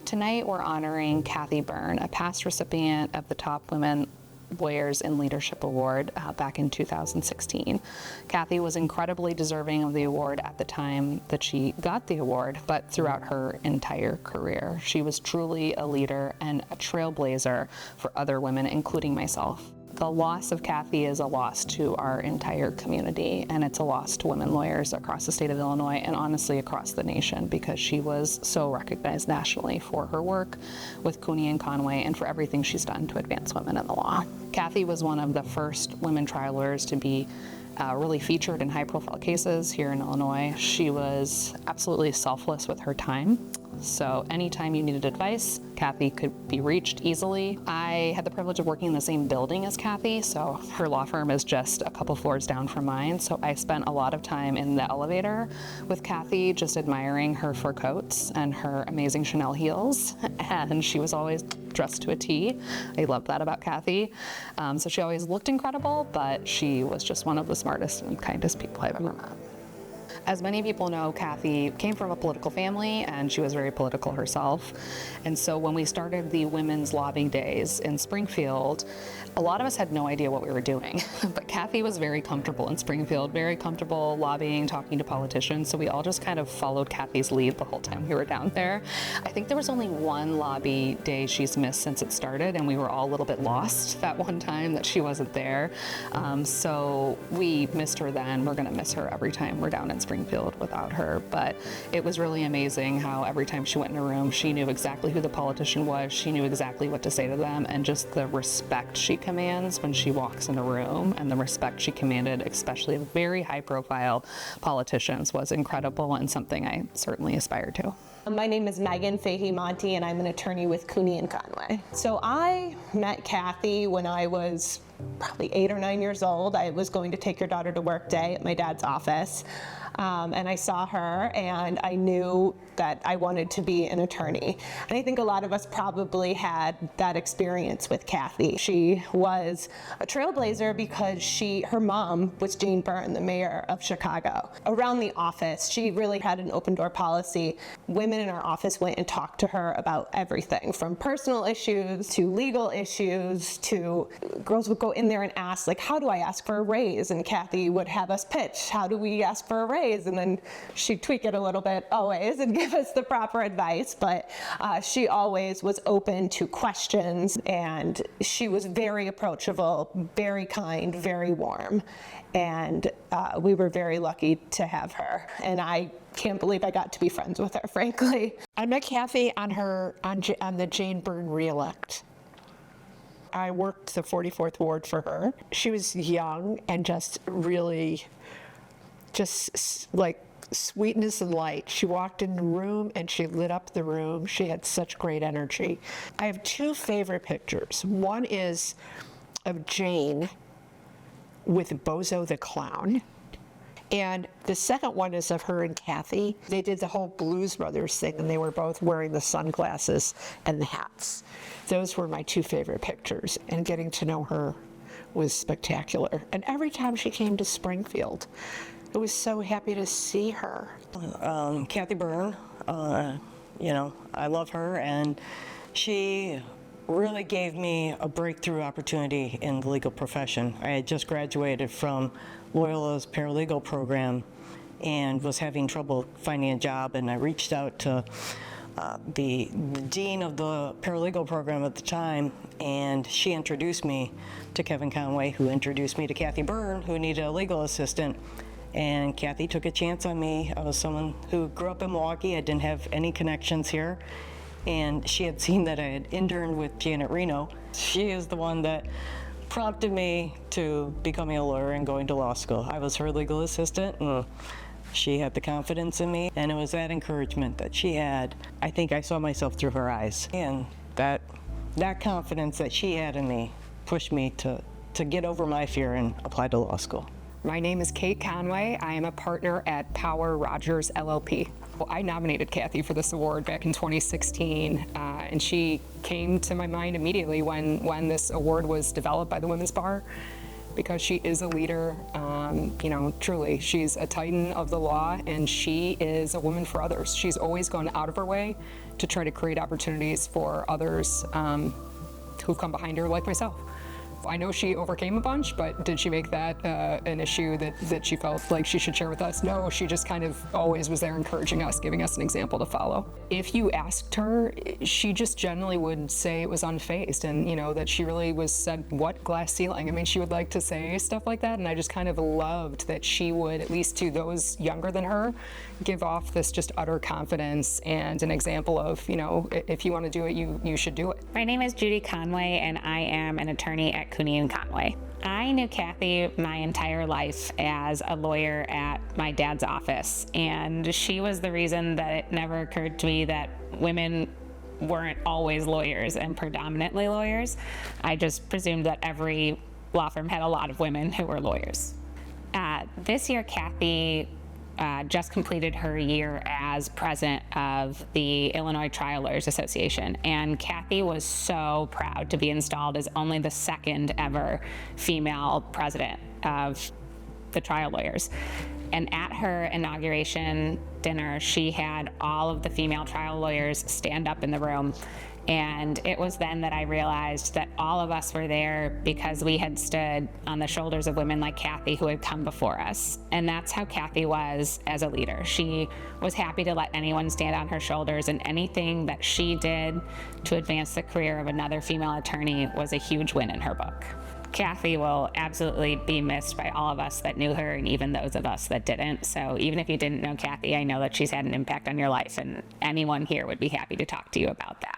Tonight we're honoring Kathy Byrne, a past recipient of the Top Women Lawyers in Leadership Award back in 2016. Kathy was incredibly deserving of the award at the time that she got the award, but throughout her entire career. She was truly a leader and a trailblazer for other women, including myself. The loss of Kathy is a loss to our entire community, and it's a loss to women lawyers across the state of Illinois and honestly across the nation, because she was so recognized nationally for her work with Cooney and Conway and for everything she's done to advance women in the law. Kathy was one of the first women trial lawyers to be really featured in high-profile cases here in Illinois. She was absolutely selfless with her time. So anytime you needed advice, Kathy could be reached easily. I had the privilege of working in the same building as Kathy, so her law firm is just a couple floors down from mine. So I spent a lot of time in the elevator with Kathy, just admiring her fur coats and her amazing Chanel heels. And she was always dressed to a T. I love that about Kathy. So she always looked incredible, but she was just one of the smartest and kindest people I've ever met. As many people know, Kathy came from a political family and she was very political herself. And so when we started the Women's Lobbying Days in Springfield, a lot of us had no idea what we were doing. But Kathy was very comfortable in Springfield, very comfortable lobbying, talking to politicians. So we all just kind of followed Kathy's lead the whole time we were down there. I think there was only one lobby day she's missed since it started, and we were all a little bit lost that one time that she wasn't there. So we missed her then. We're gonna miss her every time we're down in Springfield without her. But it was really amazing how every time she went in a room, she knew exactly who the politician was. She knew exactly what to say to them, and just the respect she commands when she walks in a room and the respect she commanded, especially of very high profile politicians, was incredible and something I certainly aspire to. My name is Megan Fahey-Monty and I'm an attorney with Cooney and Conway. So I met Kathy when I was probably 8 or 9 years old. I was going to take your daughter to work day at my dad's office. And I saw her and I knew that I wanted to be an attorney. And I think a lot of us probably had that experience with Kathy. She was a trailblazer because her mom was Jane Byrne, the mayor of Chicago. Around the office, she really had an open door policy. Women in our office went and talked to her about everything, from personal issues to legal issues to girls would go in there and ask, like, how do I ask for a raise? And Kathy would have us pitch, how do we ask for a raise? And then she'd tweak it a little bit always and give us the proper advice. But she always was open to questions, and she was very approachable, very kind, very warm. And we were very lucky to have her. And I can't believe I got to be friends with her, frankly. I met Kathy on the Jane Byrne reelect. I worked the 44th ward for her. She was young and just really like sweetness and light. She walked in the room and she lit up the room. She had such great energy. I have 2 favorite pictures. One is of Jane with Bozo the Clown. And the second one is of her and Kathy. They did the whole Blues Brothers thing, and they were both wearing the sunglasses and the hats. Those were my 2 favorite pictures, and getting to know her was spectacular. And every time she came to Springfield, I was so happy to see her. Kathy Byrne, you know, I love her, and she really gave me a breakthrough opportunity in the legal profession. I had just graduated from Loyola's paralegal program and was having trouble finding a job, and I reached out to the dean of the paralegal program at the time, and she introduced me to Kevin Conway, who introduced me to Kathy Byrne, who needed a legal assistant. And Kathy took a chance on me. I was someone who grew up in Milwaukee. I didn't have any connections here. And she had seen that I had interned with Janet Reno. She is the one that prompted me to becoming a lawyer and going to law school. I was her legal assistant, and she had the confidence in me, and it was that encouragement that she had. I think I saw myself through her eyes, and that confidence that she had in me pushed me to get over my fear and apply to law school. My name is Kate Conway. I am a partner at Power Rogers LLP. Well, I nominated Kathy for this award back in 2016, and she came to my mind immediately when this award was developed by the Women's Bar. because she is a leader. You know, truly, she's a titan of the law, and she is a woman for others. She's always gone out of her way to try to create opportunities for others who've come behind her, like myself. I know she overcame a bunch, but did she make that an issue that she felt like she should share with us? No, she just kind of always was there encouraging us, giving us an example to follow. If you asked her, she just generally would say it was unfazed, and you know, that she really said, what glass ceiling? I mean, she would like to say stuff like that, and I just kind of loved that she would, at least to those younger than her, give off this just utter confidence and an example of, you know, if you want to do it, you should do it. My name is Judy Conway, and I am an attorney at Cooney & Conway. I knew Kathy my entire life as a lawyer at my dad's office, and she was the reason that it never occurred to me that women weren't always lawyers and predominantly lawyers. I just presumed that every law firm had a lot of women who were lawyers. This year, Kathy just completed her year as president of the Illinois Trial Lawyers Association, and Kathy was so proud to be installed as only the second ever female president of the trial lawyers. And at her inauguration dinner, she had all of the female trial lawyers stand up in the room. And it was then that I realized that all of us were there because we had stood on the shoulders of women like Kathy who had come before us. And that's how Kathy was as a leader. She was happy to let anyone stand on her shoulders, and anything that she did to advance the career of another female attorney was a huge win in her book. Kathy will absolutely be missed by all of us that knew her, and even those of us that didn't. So even if you didn't know Kathy, I know that she's had an impact on your life, and anyone here would be happy to talk to you about that.